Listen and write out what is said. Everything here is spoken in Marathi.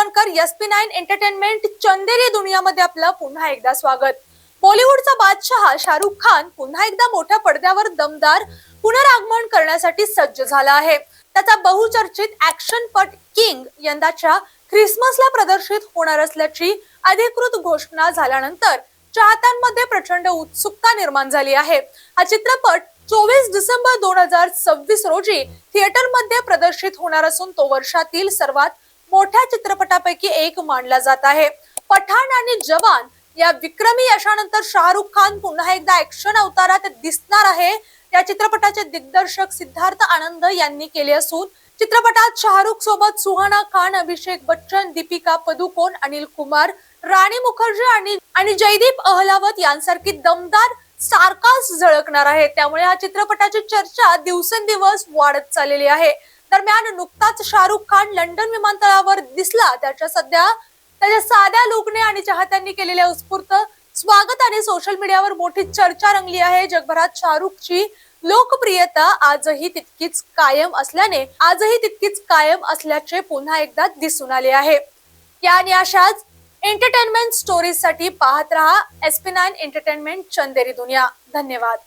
दर्पणकर SP9 एंटरटेनमेंट चंदेरी दुनियामध्ये आपलं पुन्हा एकदा स्वागत। बॉलिवूडचा बादशाह शाहरुख खान पुन्हा एकदा मोठ्या पडद्यावर दमदार पुनरागमन करण्यासाठी सज्ज झाला आहे। त्याचा बहुचर्चित ऍक्शनपट किंग यंदाच्या ख्रिसमसला प्रदर्शित होणार असल्याची अधिकृत घोषणा झाल्यानंतर चाहत्यांमध्ये प्रचंड उत्सुकता निर्माण झाली आहे। हा चित्रपट 24 डिसेंबर 2026 रोजी थिएटरमध्ये प्रदर्शित होणार असून तो वर्षातील सर्वात मोठ्या चित्रपटापैकी एक मानला जात आहे। पठाण आणि जवान या विक्रमी यशानंतर शाहरुख खान पुन्हा एकदा ऍक्शन अवतारात दिसणार आहे। या चित्रपटाचे दिग्दर्शक सिद्धार्थ आनंद यांनी केले असून चित्रपटात शाहरुख सोबत सुहाना खान, अभिषेक बच्चन, दीपिका पदुकोण, अनिल कुमार, राणी मुखर्जी आणि जयदीप अहलावत यांसारखी दमदार स्टारकास्ट झळकणार आहे। त्यामुळे या चित्रपटाची चर्चा दिवसेंदिवस वाढत चाललेली आहे। दरम्यान नुकताच शाहरुख खान लंडन विमानतळावर दिसला। त्याच्या साध्या लुकने आणि चाहत्यांनी केलेल्या उत्स्फूर्त स्वागताने सोशल मीडियावर मोठी चर्चा रंगली आहे। जगभरात शाहरुखची लोकप्रियता आजही तितकीच कायम असल्याचे पुन्हा एकदा दिसून आले आहे। या आणि अशाच एंटरटेनमेंट स्टोरीज साठी पाहत रहा SP9 एंटरटेनमेंट चंदेरी दुनिया। धन्यवाद।